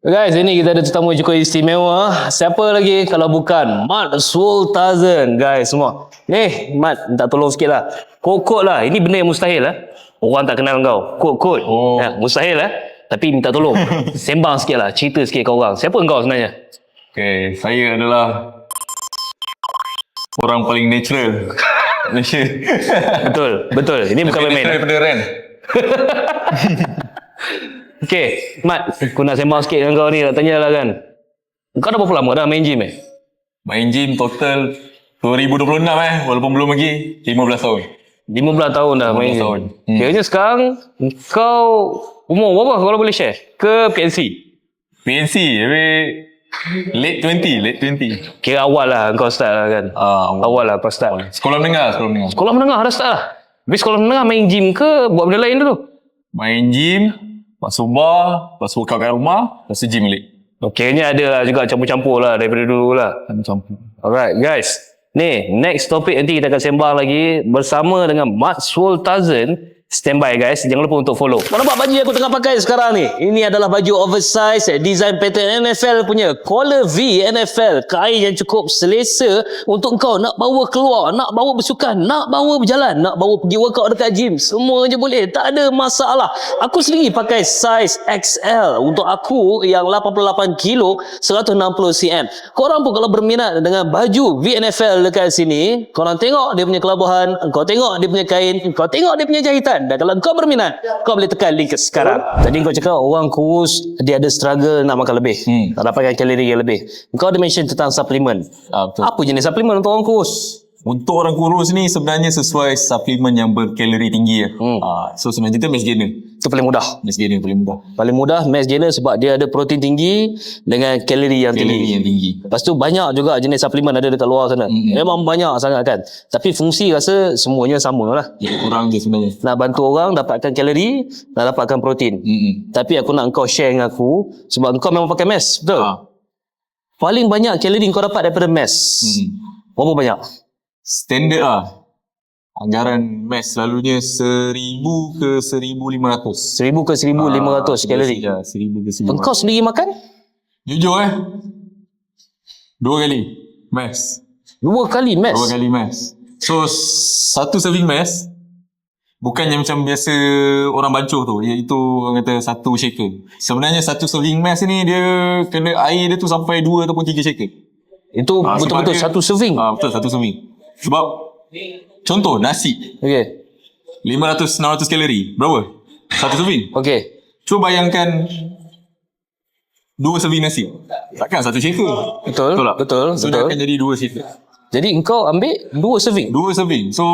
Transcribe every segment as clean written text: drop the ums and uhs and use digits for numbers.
Guys, ini kita ada tetamu cukup istimewa. Siapa lagi kalau bukan Mat Sultazan, guys semua. Mat, minta tolong sikit lah. Kod lah. Ini benda yang mustahil lah. Orang tak kenal kau. Kod. Mustahil lah. Tapi minta tolong. Sembang sikit lah. Cerita sikit kat orang. Siapa engkau sebenarnya? Okay, saya adalah orang paling natural Malaysia. Betul. Ini bukan main-main. Daripada Ren. Okay, Mat, aku nak sembang sikit dengan kau ni, nak tanya lah kan. Kau dah berapa lama dah main gym Main gym total 2026 walaupun belum lagi 15 tahun. 15 tahun dah main tahun. gym. Kiranya sekarang kau umur berapa kalau boleh share? Ke PNC? PNC, late 20. Kira awal lah kau start lah kan. Awal lah kau start. Sekolah menengah. Sekolah menengah dah start lah. Habis sekolah menengah main gym ke buat benda lain dulu? Main gym, masuk bar, lepas workout kat rumah, lepas gym balik. Kiranya ada lah juga campur-campur lah daripada dulu lah. Campur. Alright guys. Ni next topik nanti kita akan sembang lagi bersama dengan Mat Sultazan. Stand by guys, jangan lupa untuk follow. Kau nampak baju yang aku tengah pakai sekarang ni? Ini adalah baju oversize, design pattern NFL punya. Collar V NFL, kain yang cukup selesa untuk kau nak bawa keluar, nak bawa bersukan, nak bawa berjalan, nak bawa pergi workout dekat gym. Semua je boleh, tak ada masalah. Aku sendiri pakai size XL untuk aku yang 88 kilo, 160 cm. Korang pun kalau berminat dengan baju VNFL dekat sini, korang tengok dia punya kelabuhan, kau tengok dia punya kain, kau tengok dia punya jahitan. Dan kalau kau berminat, kau boleh tekan link sekarang. Tadi kau cakap orang kurus dia ada struggle nak makan lebih, tak dapatkan kalori yang lebih. Kau ada mention tentang suplemen. Betul. Apa jenis suplemen untuk orang kurus? Untuk orang kurus ni sebenarnya sesuai suplemen yang berkalori tinggi. So sebenarnya kita mass gainer. Itu paling mudah. Mass gainer paling mudah. Paling mudah mass gainer sebab dia ada protein tinggi dengan kalori yang tinggi. Lepas tu banyak juga jenis suplemen ada dekat luar sana. Memang banyak sangat kan. Tapi fungsi rasa semuanya sama lah. Kurang je sebenarnya. Nak bantu orang dapatkan kalori, nak dapatkan protein. Tapi aku nak kau share dengan aku sebab kau memang pakai mass, betul? Paling banyak kalori kau dapat daripada mass. Berapa banyak? Standard lah. Anggaran mass selalunya 1000 ke 1500. 1000 ke 1500 kalori. Ya, 1000 ke 1500. Engkau sendiri makan? Jujur 2 kali mass. 2 kali mass? 2 kali mass. So, satu serving mass bukannya macam biasa orang bancuh tu, iaitu orang kata satu shaker. Sebenarnya satu serving mass ni dia kena air dia tu sampai 2 ataupun 3 shaker. Itu betul-betul satu serving? Betul, satu serving. Sebab contoh nasi. Okey. 500-600 kalori. Berapa? Satu serving. Okey. Cuba bayangkan 2 serving nasi. Takkan satu shaker. Betul tak? Betul. So dia akan jadi 2 shaker. Jadi engkau ambil 2 serving? 2 serving. So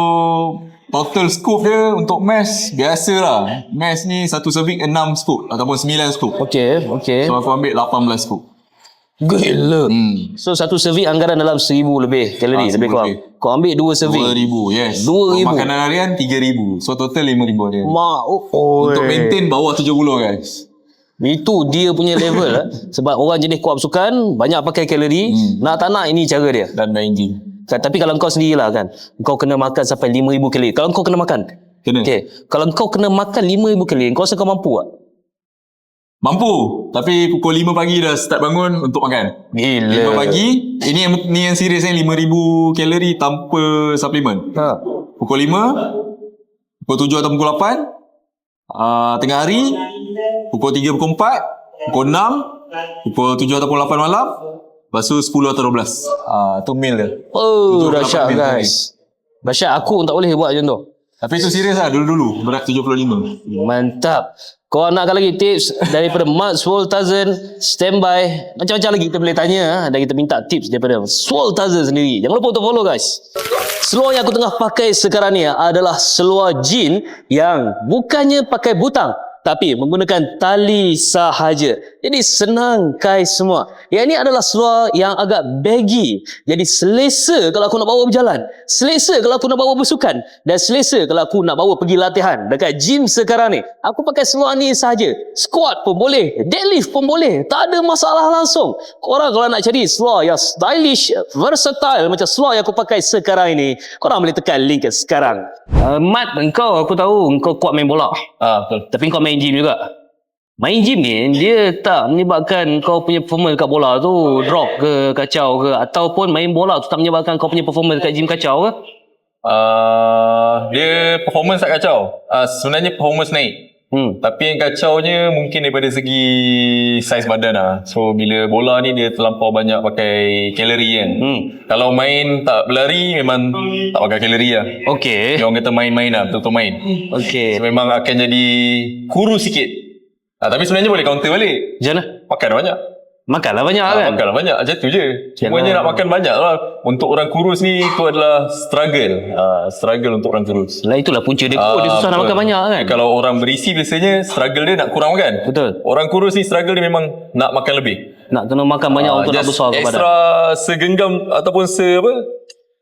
total scoop dia untuk mass biasalah. Mass ni satu serving 6 scoop ataupun 9 scoop. Okey. So aku ambil 18 scoop. Gila. So satu serving anggaran dalam 1000 lebih kalori lebih kurang. Kau ambil 2 serving. 2000, yes. 2000. Makanan harian 3000. So total 5000 dia. Untuk maintain bawah 70 guys. Itu dia punya level lah. Sebab orang jenis kuat bersukan banyak pakai kalori. Nak tak nak ini cara dia. Dan main gym. Tapi kalau kau sendirilah kan, kau kena makan sampai 5000 kalori. Kalau kau kena makan. Kena. Okay. Kalau kau kena makan 5000 kalori, kau rasa kau mampu tak? Mampu. Tapi pukul 5 pagi dah start bangun untuk makan. Gila. 5 pagi. Ini yang serius ni 5000 kalori tanpa suplemen. Pukul 5. Pukul 7 atau pukul 8. Tengah hari. Pukul 3, pukul 4. Pukul 6. Pukul 7 atau pukul 8 malam. Lepas tu 10 atau 12. Tu meal dia. Dahsyat guys. Dahsyat, aku tak boleh buat macam tu. Tapi itu serius lah dulu-dulu. Berat 75. Mantap. Kau nakkan lagi tips daripada Mat Sultazan, standby. Macam-macam lagi kita boleh tanya dan kita minta tips daripada Sultazan sendiri. Jangan lupa untuk follow guys. Seluar yang aku tengah pakai sekarang ni adalah seluar jean yang bukannya pakai butang, tapi menggunakan tali sahaja. Jadi senang guys semua. Yang ini adalah seluar yang agak baggy. Jadi selesa kalau aku nak bawa berjalan. Selesa kalau aku nak bawa bersukan. Dan selesa kalau aku nak bawa pergi latihan dekat gym sekarang ni. Aku pakai seluar ni sahaja. Squat pun boleh. Deadlift pun boleh. Tak ada masalah langsung. Korang kalau nak cari seluar yang stylish, versatile macam seluar yang aku pakai sekarang ini, korang boleh tekan link sekarang. Mat, engkau aku tahu engkau kuat main bola. Betul. Tapi kau main gym juga. Main gym ni dia tak menyebabkan kau punya performance dekat bola tu drop ke, kacau ke, ataupun main bola tu tak menyebabkan kau punya performance dekat gym kacau ke? Dia performance tak kacau. Sebenarnya performance naik. Tapi yang kacaunya mungkin daripada segi saiz badan lah. So bila bola ni dia terlampau banyak pakai kalori kan. Kalau main tak berlari memang tak pakai kalori lah. Okey. Dia orang kata main-main lah, betul-betul main. Okey. So memang akan jadi kurus sikit. Tapi sebenarnya boleh counter balik. Macam mana? Makan banyak. Makanlah banyak kan? Makanlah banyak. Macam tu je. Semuanya nak makan banyak lah. Untuk orang kurus ni itu adalah struggle. Struggle untuk orang kurus. Lah itulah punca dia. Dia susah nak makan banyak kan? Kalau orang berisi biasanya struggle dia nak kurang makan. Betul. Orang kurus ni struggle dia memang nak makan lebih. Nak kena makan banyak untuk nak besar ke badan. Extra segenggam ataupun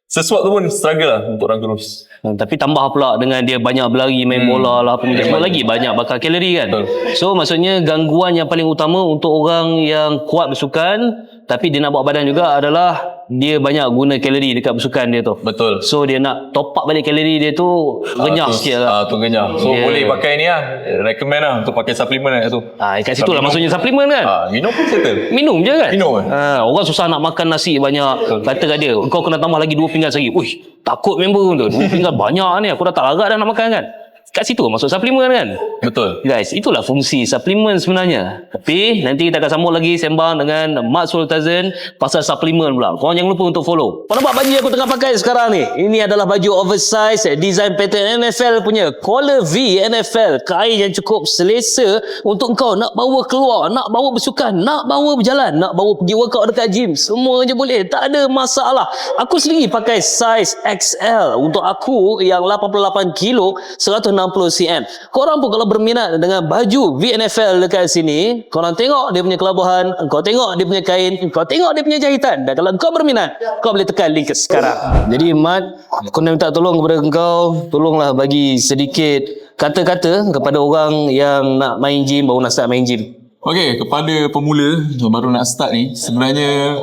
sesuatu pun struggle lah untuk orang kurus. Tapi tambah pula dengan dia banyak berlari, main bola lah, apa semua lagi banyak bakar kalori kan. Betul. So maksudnya gangguan yang paling utama untuk orang yang kuat bersukan tapi dia nak buat badan juga adalah dia banyak guna kalori dekat bersukan dia tu. Betul. So dia nak top up balik kalori dia tu renyah sikit lah. Tu renyah. So boleh pakai ni lah. Recommend lah untuk pakai suplemen lah tu. Kat situ lah maksudnya suplemen kan. Minum pun settle. Minum je kan? Minum. Orang susah nak makan nasi banyak. Kata kat dia, kau kena tambah lagi 2 pinggan sehari. Uish, takut member tu. 2 pinggan banyak ni. Aku dah tak larat dah nak makan kan. Kat situ masuk suplemen kan. Betul. Guys, itulah fungsi suplemen sebenarnya. Tapi nanti kita akan sambung lagi sembang dengan Mat Sultazan pasal suplemen pula. Korang jangan lupa untuk follow. Kau nampak baju yang aku tengah pakai sekarang ni? Ini adalah baju oversize design pattern NFL punya. Collar V NFL. Kain yang cukup selesa untuk kau nak bawa keluar, nak bawa bersukan, nak bawa berjalan, nak bawa pergi workout dekat gym. Semua je boleh. Tak ada masalah. Aku sendiri pakai size XL. Untuk aku yang 88 kilo, 160 cm. Korang pun kalau berminat dengan baju VNFL dekat sini, korang tengok dia punya kelabuhan, kau tengok dia punya kain, kau tengok dia punya jahitan. Dan kalau kau berminat, kau boleh tekan link sekarang. Jadi Mat, aku nak minta tolong kepada kau, tolonglah bagi sedikit kata-kata kepada orang yang nak main gym, baru nak start main gym. Okey, kepada pemula yang baru nak start ni, sebenarnya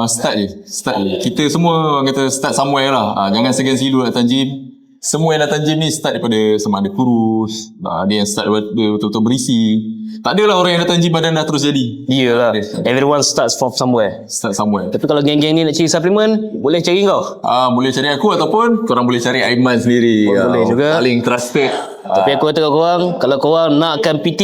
start je. Kita semua orang kata start somewhere lah. Jangan segan-silu datang gym. Semua yang datang gym ni start daripada sama ada kurus, ada yang start daripada betul-betul berisi. Tak adalah orang yang datang gym badan dah terus jadi. Iyalah. Everyone starts from somewhere. Start somewhere. Tapi kalau geng-geng ni nak cari suplemen, boleh cari kau. Boleh cari aku ataupun korang boleh cari Aiman sendiri. Boleh juga. Paling trusted. Tapi aku kata kat korang, kalau korang nakkan PT,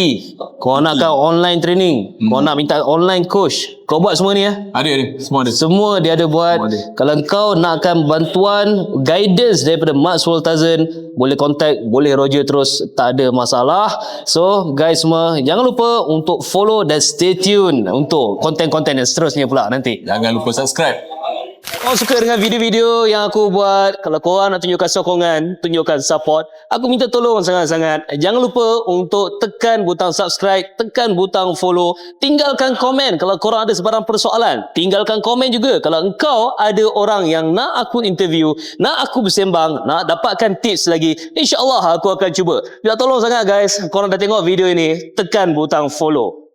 korang nakkan online training, korang nak minta online coach, kau buat semua ni ya? Ada. Semua ada. Semua dia ada buat. Kalau kau nakkan bantuan, guidance daripada Mat Sultazan, boleh contact, boleh Roger terus, tak ada masalah. So guys semua, jangan lupa untuk follow dan stay tune untuk konten-konten yang seterusnya pula nanti. Jangan lupa subscribe. Kau suka dengan video-video yang aku buat, kalau korang nak tunjukkan sokongan, tunjukkan support, aku minta tolong sangat-sangat. Jangan lupa untuk tekan butang subscribe, tekan butang follow, tinggalkan komen kalau korang ada sebarang persoalan. Tinggalkan komen juga kalau engkau ada orang yang nak aku interview, nak aku bersembang, nak dapatkan tips lagi. InsyaAllah aku akan cuba. Minta tolong sangat guys, korang dah tengok video ini, tekan butang follow.